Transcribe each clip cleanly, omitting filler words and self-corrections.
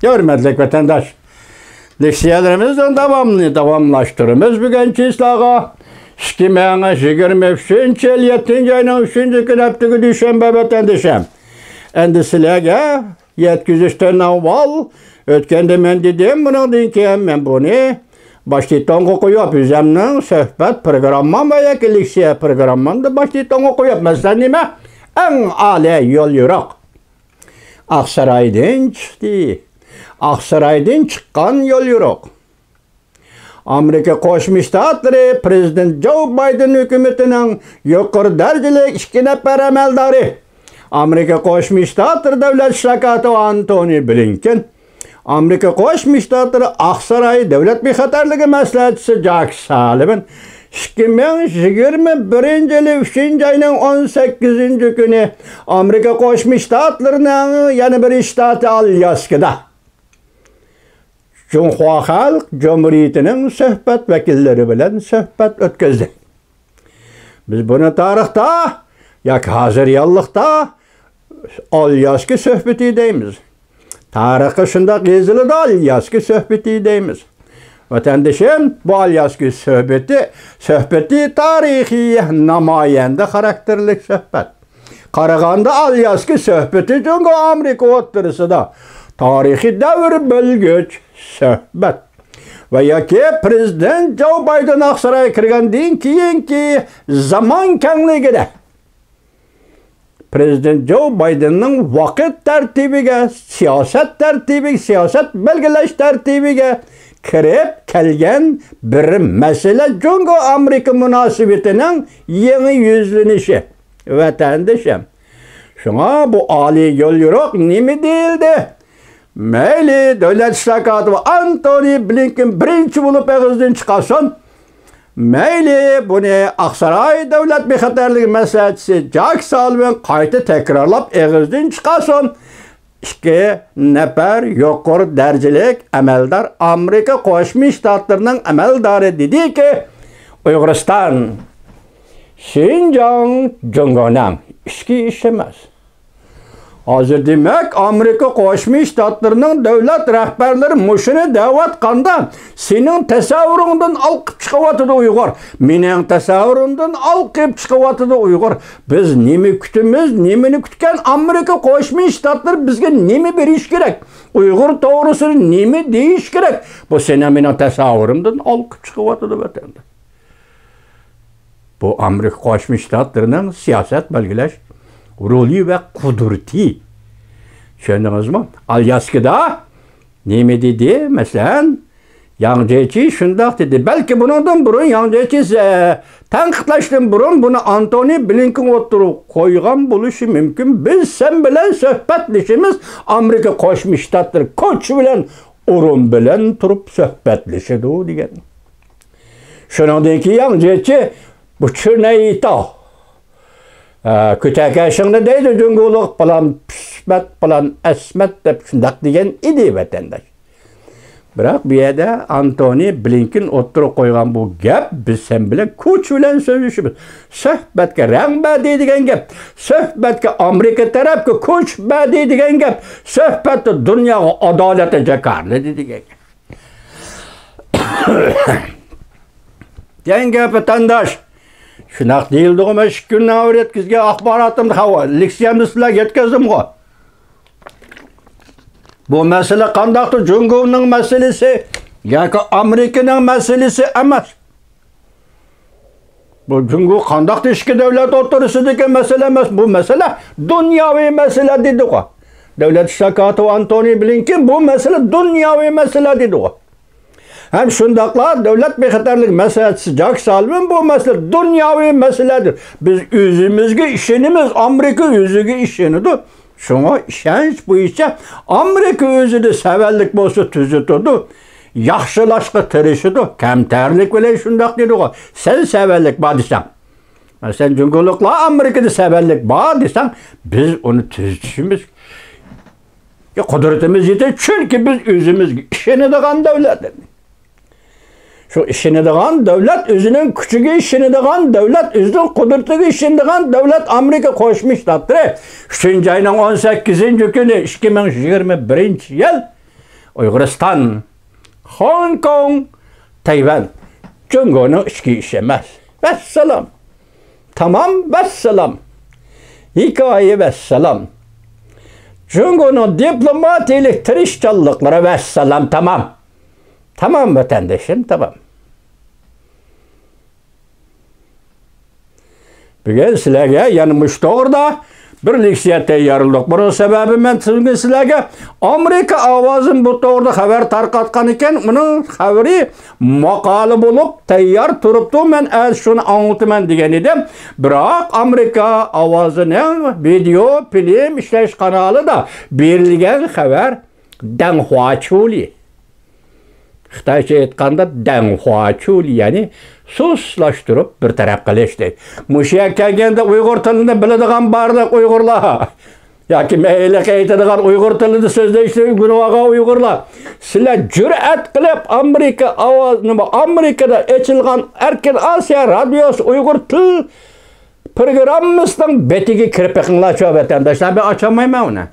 Hürmetlik vatandaş, leksiyelerimizden davamlaştırımız bugün çizlağa 2023 yıl 7. ayının 3. gün haftığı düşenbe vatandaşım. Endi sizlerge yetkizişten avval ötkende men dedim bunun ki men bunu başlaytan koyup üzemnin söhbet programı ve yakiliksiye programında başlaytan koyup mesela nime en âli yol yürek. Aksaray'dan çıktı. Aksaray'dan çıkan yol yürek. Amerika Koşmuş Ştatları Prezident Joe Biden hükümetinin yukarı dereceli iki nefer emeldarı. Amerika Koşmuş Ştatları Devlet Şirketi Antony Blinken, Amerika Koşmuş Ştatları Aksaray Devlet Bexatarlığı Məsləhətçisi Jack Sullivan 2021 yılı 3. ayının 18. günü Amerika Koşmuş Ştatlarının yeni bir ştatı Alyaska'da Cumhuriyet Halk Cumhuriyeti'nin söhbet vekilleri bilen söhbet ötküzdü. Biz bunu tarihte yak hazır yallıkta Alyaska söhbeti deyimiz. Tarihte şunda yazılı da Alyaska söhbeti deyimiz. Vatandaşım bu Alyaska söhbeti tarihi namayende karakterlik söhbet. Karaganda Alyaska söhbeti çünkü Amerika oturısı da tarihi devir bölgüç söhbet. Ve yaki Prezident Joe Biden Aksaray'a kirgenden ki zaman kendiligide Prezident Joe Biden'ın vakit tertibiga, siyaset belgeleş tertibiga kirip kelgen bir mesele çünkü Amerika münasebetinin yeni yüzlenişi. Vatandaşım. Şuna bu ali yol yürek nimi değildi? Meyli Devlet Şirketi Antony Blinken birinci bulup ağızdan çıkarsın. Meyli bunu Aksaray Devlet Bexatarlığı Məsləhətçisi Jack Sullivan kayıtı tekrarlap ağızdan çıkarsın. İki nefer yukarı derecelik emeldar Amerika Koşmuş Ştatlarının emeldarı dedi ki Uygurustan, Şincan, Cungonan işki işemez. Hazır demek Amerika Koşmuş Ştatlarının devlet rehberleri muşunu davet kanda senin tesavvurundan alkıp çıkıvatıdı Uygur. Minin tesavvurundan alkıp çıkıvatıdı Uygur. Biz nemi kütümüz, nemini kütken Amerika Koşmuş Ştatları bizge nemi bir iş gerek. Uygur doğrusu nemi deyiş gerek. Bu senin minin tesavvurundan alkıp çıkıvatıdı vatanda. Bu Amerika Koşmuş Ştatlarının siyaset belgeleş rolü ve kudreti. Şöndünüz mü? Alyaska'da ne dedi? Mesela Yangceci şundak dedi. Belki bundan burun Yangceci tanıklaştım burun bunu Antony Blinken oturup koygan buluşu mümkün. Biz sen bilen söhbetleşimiz Amerika Koşmuş Ştatları koç bilen urun bilen turup söhbetleşedi o diyen. Şundan ki Yangceci bu çürneyi ta kütəke şыңda deydi cüngülük falan pişmet falan esmet de şundak diyen idi vatandaş. Bırak bir yerde Antony Blinken oturup koygan bu gap biz sen bilen kuç bilen sözüşümüz. Söhbetke rəng bədi diyen gap. Söhbetke Amerika tarafke kuç bədi diyen gap. Söhbette dünyaya adalete cekarlı diyen gap. Diyen gap vatandaş. Şunak değildiğime şükür ne yetkizge akbaratımda hava. Leksiyamızla yetkizdim o. Bu mesele kandaktı Cumhur'un meselesi. Yani Amerika'nın meselesi emez. Bu Cumhur kandaktı işki devlet otoritesideki mesele emez. Bu mesele dünyavi mesele dedi o. Devlet Şirketi Antony Blinken bu mesele dünyavi mesele dedi o. Hem şundaklar devlet bexatarlık meselesi Jack Sullivan bu mesele dünyavi meseledir. Biz özümüzge işinimiz Amerika özüge işinidir. Şuna işenç bu işe Amerika özü de severlik bolsa tüzütüdü. Yaxşılaşqı tırışıdı. Kemterlik bile şundak dedi o. Sen severlik badisen. Sen cüngülükla Amerika'da severlik badisen biz onu tüzütüşümüz kudretimiz yeter. Çünkü biz özümüz işini de devletimiz. Şu işini dağın devlet özünün küçüğü işini dağın devlet özünün kudretli işini dağın devlet Amerika Koşmuş Ştatları 3. ayının 18. günü 2021 yıl Uyg'uriston, Hong Kong, Tayvan Jungoning ichki ishi emas. Vassalom. Tamam, vassalom. Hikoya vassalom. Jungoning diplomatiyalik tirishchanliklari vassalom, tamam. Tamam vatandaşım, tamam. Bugün sizlarga yanılmış to'g'rida bir leksiya tayyorladik. Bunun sebebi ben sizlarga Amerika ovozini bu to'g'rida xabar tarqatgan ekan, uning xabari maqola bo'lib tayyor turibdi. Men shuni anglataman degan edim. Biroq Amerika ovozining video, film ishlash kanalida berilgan xabar danhua-chuli. Xitoycha aytganda danhua-chuli, ya'ni sustlashtirib bir taraf qilishdi. Musha kelganda Uyg'ur tilini biladigan barliq Uyg'urlar yoki mayli aytadigan Uyg'ur tilida so'zlashni gunohga Uyg'urlar, sizlar jur'at qilib Amerikada ochilgan Erkin Osiyo radiosi Uyg'ur til programmasining betiga kirib yiqinglar vatandoshlar. Ben ochamayman uni.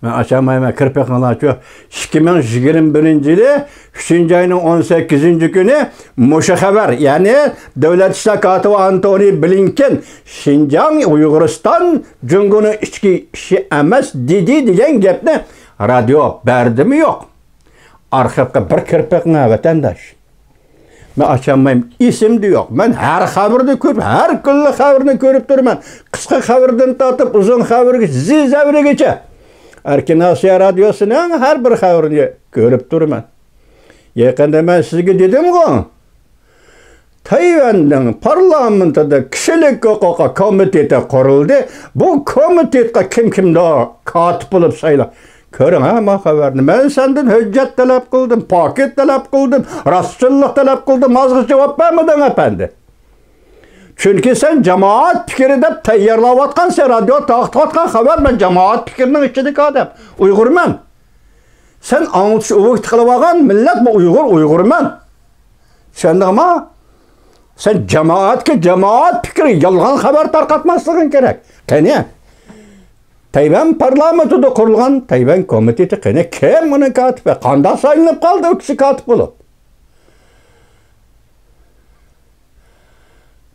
Ben açamayım, kirpeklanatıyor. 2021 3. ayının 18. günü Muşa haber, yani Devlet İşleri Katibi Antony Blinken Şinjan, Uyg'uriston Jungoning ichki ishi emas dedi degan gapni radyo berdi mi yok. Arxivga bir kirpeklan vatandaş. Ben açamayım, isim de yok. Ben her haberde ko'rib, her kunli haberni ko'rib turman. Qisqa haberdan tortib uzun haberga zizavrigacha. Erkin Osiyo radyosunun her bir xabarini ko'rib turman. Yaqinda ben sizga dedim-ku, Tayvanning parlamentida kishilik huquq komiteti qurildi. Bu komitetga kimda katib bo'lib saylab. Ko'ring ha xabarni. Ben senden hujjat talab qildim, paket talab qildim, rostchilik talab qildim. Hozir javob bermading efendi. Çünkü sen cemaat fikri deb tayyorlayotgan, sen radyo taqtiyotgan xabar, ben cemaat fikrinin içindeki adam. Uyg'urman. Sen anlatish o'qit qilib olgan millat bu Uyg'urman. Tushundingmi? Sen cemaat fikri yolg'on xabar tarqatmasliging kerak. Qani? Tayvan parlamentida qurilgan Tayvan komiteti qani kim uni katibi? Qanday saylanib qoldi u kishi katib bo'lib?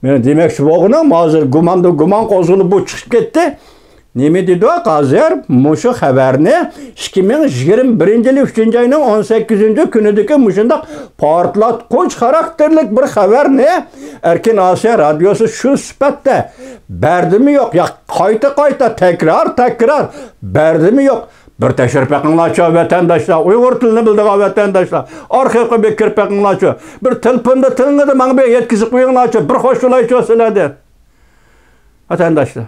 Men demek bo'lganim hozir guman qo'zg'alib bu chiqib ketdi. Nima dedi o? Hozir mushu xabarni 2021 yil 3. ayının 18. kunidagi mushundaq portlatqich xarakterlik bir xabarni Erkin Osiyo radiosi shu sifatda berdimi yo'q? Ya qayta tekrar berdimi yo'q? Bir teşrif qilinglar vatandaşlar, Uyg'ur tilini bildigan vatandaşlar, arxivga bir kirib qilinglar, bir telefonda tilingizda menga yetkazib qo'yinglar, bir xo'sh bo'laychi sizlardan. Vatandaşlar.